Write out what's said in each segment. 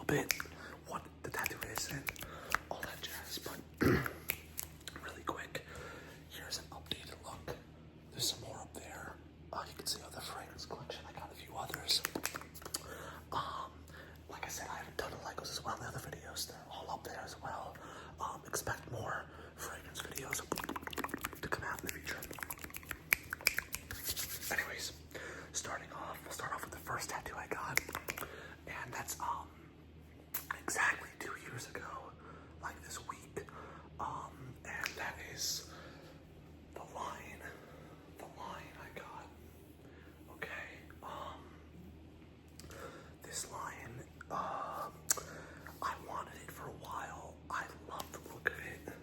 bit what the tattoo is and all that jazz, but really quick, here's an updated look. There's some more up there. You can see other fragrance collection. I got a few others. Like I said, I have a ton of Legos as well in the other videos. They're all up there as well. Expect more fragrance videos to come out in the future. Anyways, we'll start off with the first tattoo I got, and that's exactly 2 years ago, like this week, and that is the line I got. Okay, this line, I wanted it for a while. I love the look of it.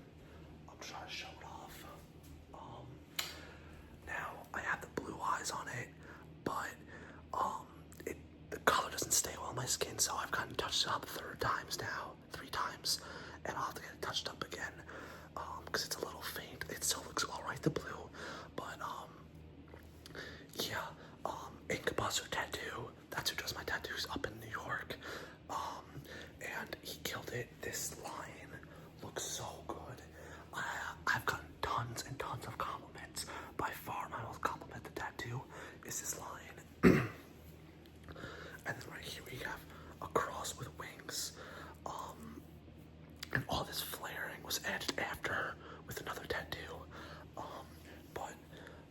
I'm trying to show it off. Now I have the blue eyes on it, but the color doesn't stay well on my skin, so I've gotten touched up 3 times, and I'll have to get it touched up again, because it's a little faint. It still looks alright, the blue, but yeah, Ink Buster Tattoo, that's who does my tattoos up in New York, and he killed it. This line looks so good. I've gotten tons and tons of compliments. By far my most complimented tattoo is this line. And then right here we have a cross with wings, and all this flaring was added after with another tattoo, but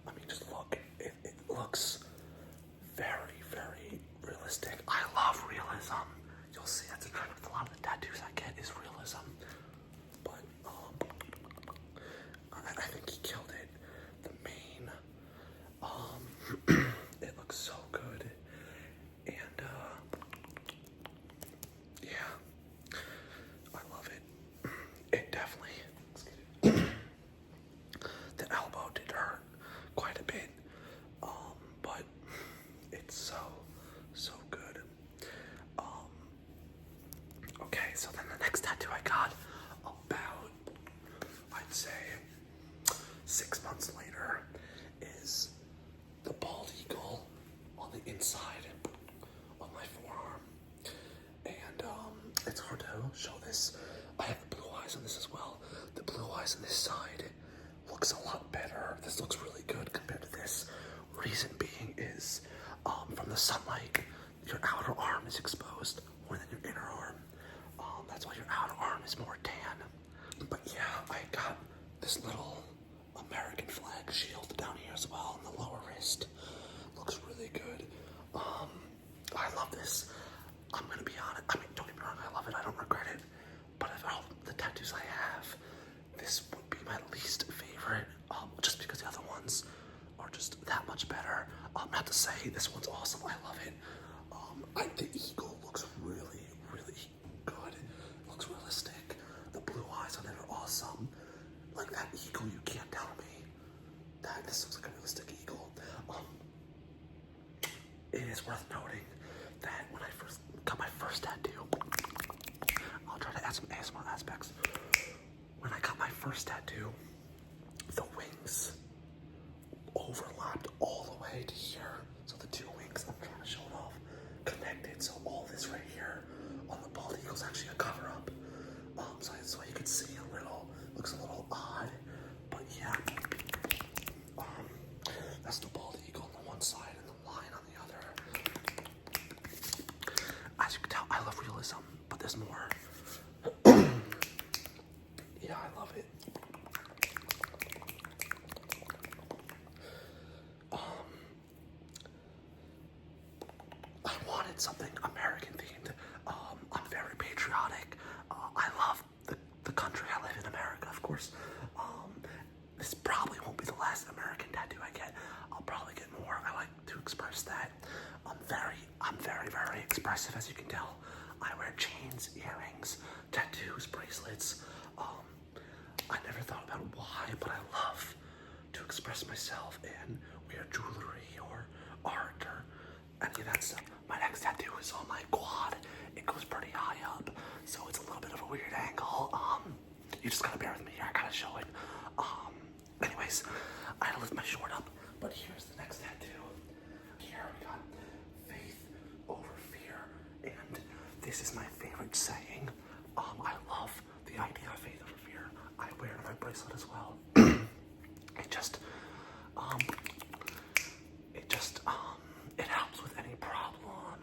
I mean, just look, it looks very, very realistic. I love realism. You'll see that's a trend with a lot of the tattoos I get is realism, but I think he killed it. The mane, it looks so good, and yeah, I love it. It definitely, the elbow did hurt quite a bit, but it's so good. Okay, so then the next tattoo I got about, I'd say, 6 months later, is the bald eagle on the inside of my forearm, and it's hard to show this. I have the blue eyes on this as well. The blue eyes on this side looks a lot better. This looks really good compared to this. Reason being is, from the sunlight, your outer arm is exposed more than your inner arm. That's why your outer arm is more tan. But yeah, I got this little American flag shield down here as well on the lower wrist. Looks really good. I love this. I'm gonna be honest. I mean, don't get me wrong, I love it. I don't regret it. But of all the tattoos I have, this would be my least favorite, just because the other ones are just that much better. Not to say this one's awesome. I love it. The eagle looks really, really good. It looks realistic. The blue eyes on it are awesome. Like that eagle, you can't tell me that this looks like a realistic eagle. It is worth noting that when I first got my first tattoo, I'll try to add some ASMR aspects. When I got my first tattoo, the wings overlapped all the way to here. So the 2 wings, I'm trying to show it off, connected. So all this right here on the bald eagle is actually a cover up. So you can see looks a little odd, but yeah. That's the bald eagle on the one side and the line on the other. As you can tell, I love realism, but there's more. Yeah, I love it. I wanted something American themed. I'm very patriotic. I love the country I live in, America, of course. This probably won't be the last American tattoo I get. I'll probably get more. I like to express that. I'm very, very expressive, as you can tell. I wear chains, earrings, tattoos, bracelets. I never thought about why, but I love to express myself and wear jewelry or art or any of that stuff. My next tattoo is on my quad. It goes pretty high up, so it's a little bit of a weird angle. You just gotta bear with me here. I gotta show it. Anyways, I had to lift my short up, but here's the next tattoo. Here we got faith over fear, and this is my favorite saying. I love the idea of faith over fear. I wear it on my bracelet as well. It helps with any problem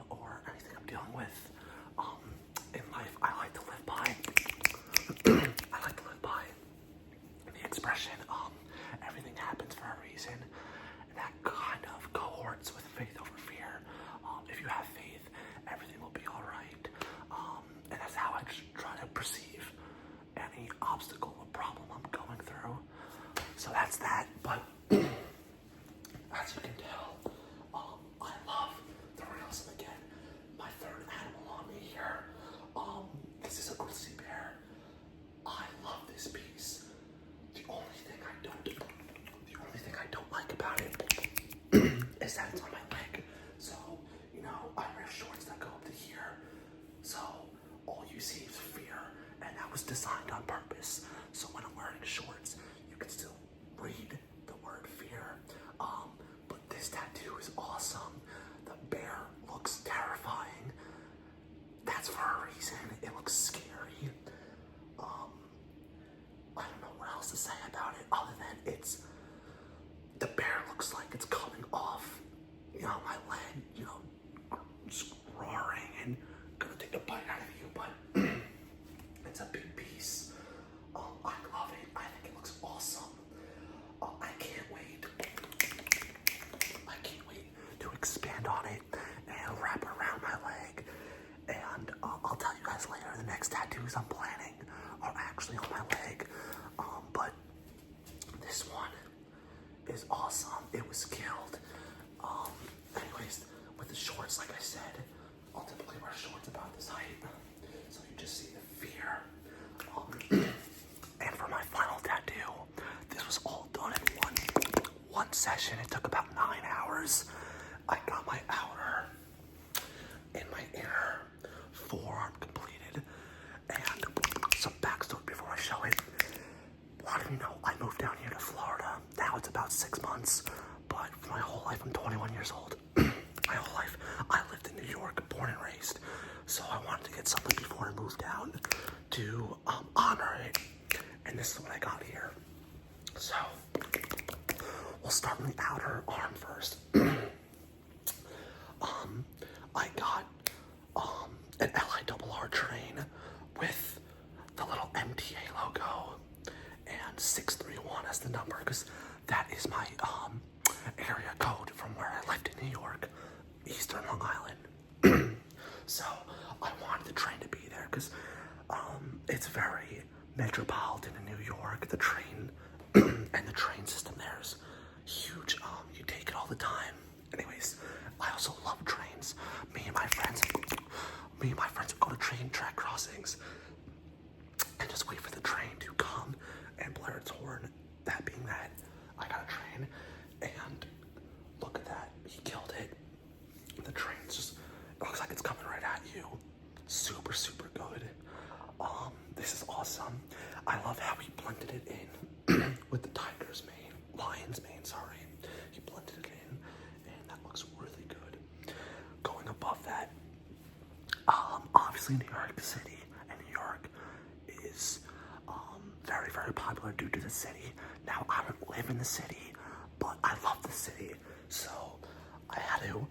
or anything I'm dealing with in life. I like to live by. I like to live by the expression, everything happens for a reason. And that kind of cohorts with faith over fear. If you have faith, everything will be all right. And that's how I just try to perceive any obstacle or problem I'm going through. So that's that. But as you can tell, I love the realism again. My third animal on me here. This is a grizzly bear. I love this piece. The only thing I don't like about it is that it's on my leg. So, I wear shorts that go up to here. So all you see is fear, and that was designed on purpose. So when I'm wearing shorts, you can still read the word fear. But this tattoo is awesome. The bear looks terrifying. That's for a reason. It looks scary. I don't know what else to say about it other than the bear looks like it's coming off, my leg, just roaring and gonna take a bite out of you, but it's a big piece. I love it. I think it looks awesome. I can't wait. To expand on it and wrap around my leg. And I'll tell you guys later, the next tattoos I'm planning are actually on my leg. But this one is awesome. It was killed. Anyways, with the shorts, like I said, I'll typically wear shorts about this height. So you just see the fear. And for my final tattoo, this was all done in one session. It took about 9 hours. I got my outer and my inner forearm completed. And some backstory before I show it. A lot of you know I moved down here to Florida. Now it's about 6 months. But for my whole life, I'm 21 years old. My whole life, I lived in New York, born and raised. So I wanted to get something before I moved down to honor it. And this is what I got here. So we'll start with the outer arm first. I got an LIRR train with the little MTA logo and 631 as the number, because that is my area code from where I lived in New York, Eastern Long Island. So I wanted the train to be there because it's very metropolitan in New York. The train and the train system there is huge. You take it all the time. Anyways, I also love trains. Me and my friends would go to train track crossings and just wait for the train to come and blare its horn. That being that, I got a train, and look at that. He killed it. The train's just, it looks like it's coming right at you. Super, super good. This is awesome. I love how he blended it in with the lion's mane, sorry. He blended it in, and that looks really good. Going above that, obviously New York City, and New York is very, very popular due to the city. Now, I don't live in the city, but I love the city, so I had to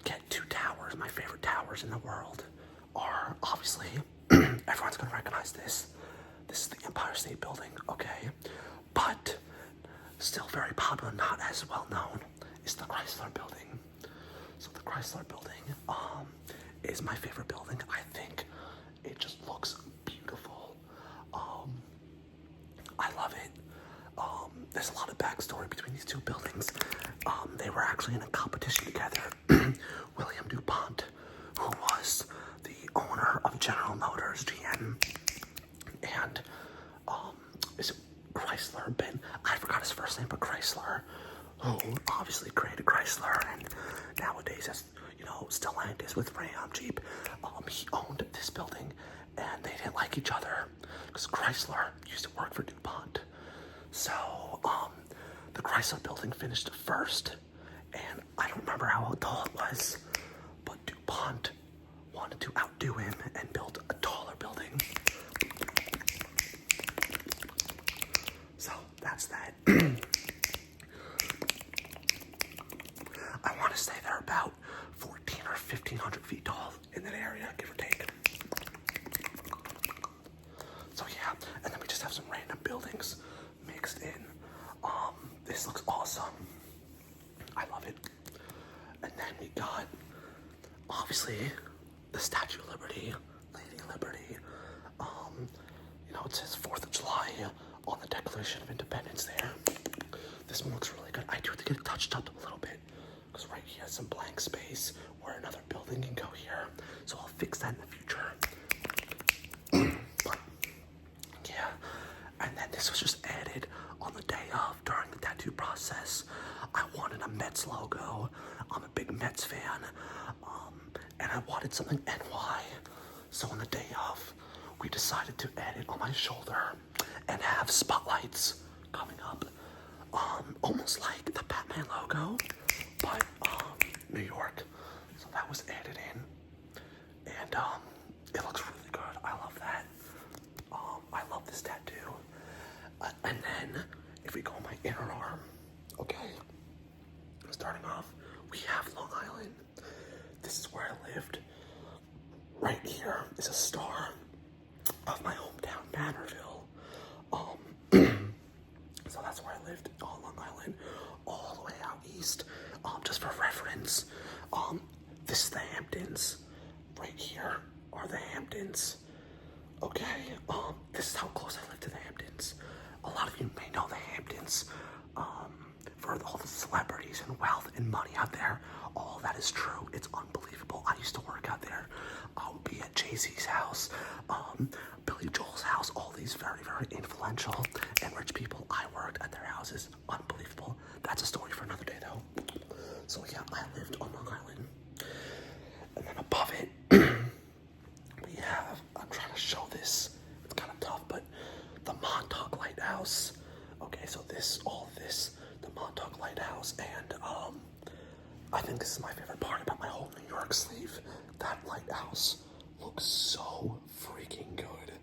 get 2 towers. My favorite towers in the world are obviously, everyone's gonna recognize this. This is the Empire State Building, okay? But still very popular, not as well known, is the Chrysler Building. So the Chrysler Building is my favorite building. I think it just looks beautiful. I love it. There's a lot of backstory between these 2 buildings. They were actually in a competition together. William DuPont, who was the owner of General Motors, GM, and is it Chrysler, I forgot his first name, but Chrysler, who obviously created Chrysler, and nowadays has, Stellantis with Ram Jeep. He owned this building, and they didn't like each other because Chrysler used to work for DuPont. So the Chrysler Building finished first, and I don't remember how tall it was, but DuPont wanted to outdo him and build a taller building. So that's that. I want to say they're about 14 or 1,500 feet tall in that area, give or take. So yeah, and then we just have some random buildings mixed in. This looks awesome. I love it. And then we got, obviously, the Statue of Liberty, Lady Liberty. You know, it says 4th of July on the Declaration of Independence there. This one looks really good. I do have to get it touched up a little bit, because right here is some blank space where another building can go here. So I'll fix that in the future. But, yeah. And then this was just added on the day of during the tattoo process. I wanted a Mets logo. I'm a big Mets fan. And I wanted something NY. So on the day of, we decided to add it on my shoulder and have spotlights coming up. Almost like the Batman logo, but New York. So that was added in. And it looks really good. I love that. I love this tattoo. And then, if we go on my inner arm, okay, starting off, we have Long Island. This is where I lived. Right here is a star of my hometown, Manorville. So that's where I lived on Long Island, all the way out east. Just for reference, this is the Hamptons. Right here are the Hamptons. Okay, this is how close I live to the Hamptons. A lot of you may know the Hamptons for all the celebrities and wealth and money out there. All that is true. It's unbelievable. I used to work out there. I would be at Jay-Z's house, Billy Joel's house, all these very, very influential and rich people. I worked at their houses. Unbelievable. That's a story for another day, though. So yeah, I lived on Long Island. And then above it, we have, I'm trying to show this, it's kind of tough, but the Montauk Lighthouse. Okay, so all this, the Montauk Lighthouse, and I think this is my favorite part about my whole New York sleeve. That lighthouse looks so freaking good.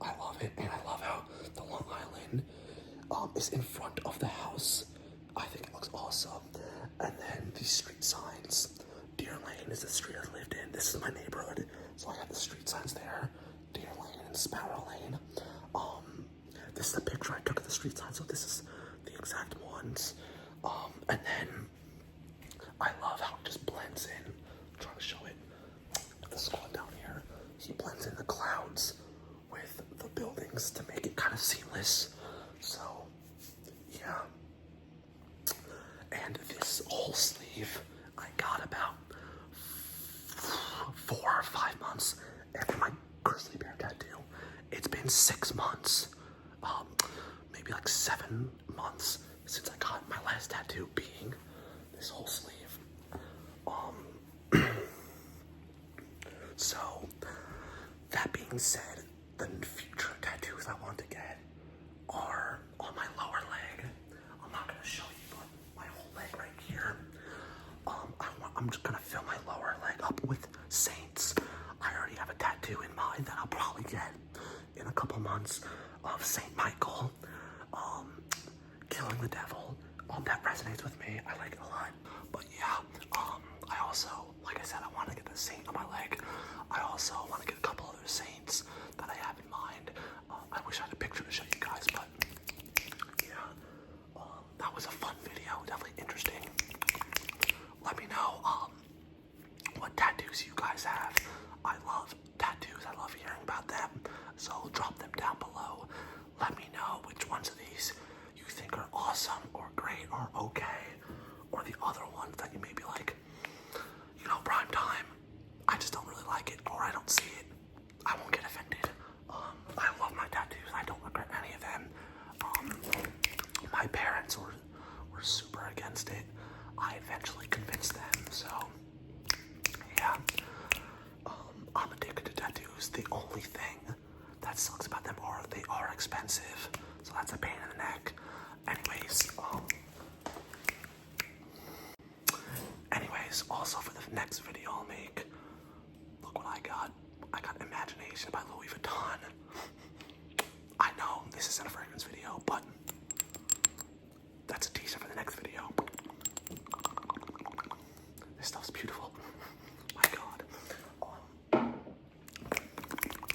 I love it, and I love how the Long Island is in front of the house. I think it looks awesome. And then these street signs. Deer Lane is the street I lived in. This is my neighborhood, so I got the street signs there. Deer Lane and Sparrow Lane. This is the picture I took of the street signs, so this is the exact ones. And then I love how it just blends in. I'm trying to show it. The squad down here, he blends in the clouds with the buildings to make it kind of seamless. So, yeah. And this whole sleeve I got about 4 or 5 months after my grizzly bear tattoo. It's been 6 months, maybe like 7 months since I got my last tattoo, being this whole sleeve. So, that being said, the future tattoos I want to get are on my lower leg. I'm not gonna show you, but my whole leg right here. I'm just gonna fill my lower leg up with saints. I already have a tattoo in mind that I'll probably get in a couple months of Saint Michael, killing the devil. That resonates with me. I like it a lot. But yeah, I also, like I said, I want to get the saint on my leg. I also want to get a couple other saints that I have in mind. I wish I had a picture to show you guys, but yeah, that was a fun video. Definitely interesting. Let me know what tattoos you guys have. I love tattoos. I love hearing about them. So drop them down below. Let me know which ones of these you think are awesome or great or okay, or the other ones that you may be like, you know, prime time, I just don't really like it, or I don't see it. I won't get offended. I love my tattoos. I don't regret any of them. My parents were super against it. I eventually convinced them, so yeah. I'm addicted to tattoos. The only thing that sucks about them are they are expensive, so that's a pain in the neck. Anyways, also for the next video I'll make, I got Imagination by Louis Vuitton. I know this isn't a fragrance video, but that's a teaser for the next video. This stuff's beautiful. My God.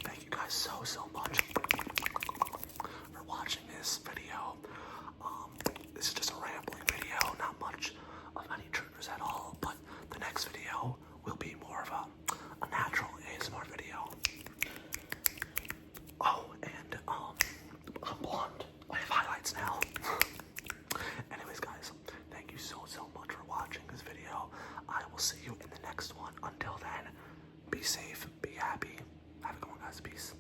Thank you guys so much for watching this video. This is just a rambling video, not much of any triggers at all, but the next video will be more of a natural ASMR video. Oh, and I'm blonde. I have highlights now. Anyways, guys, thank you so much for watching this video. I will see you in the next one. Until then, be safe, be happy. Have a good one, guys. Peace.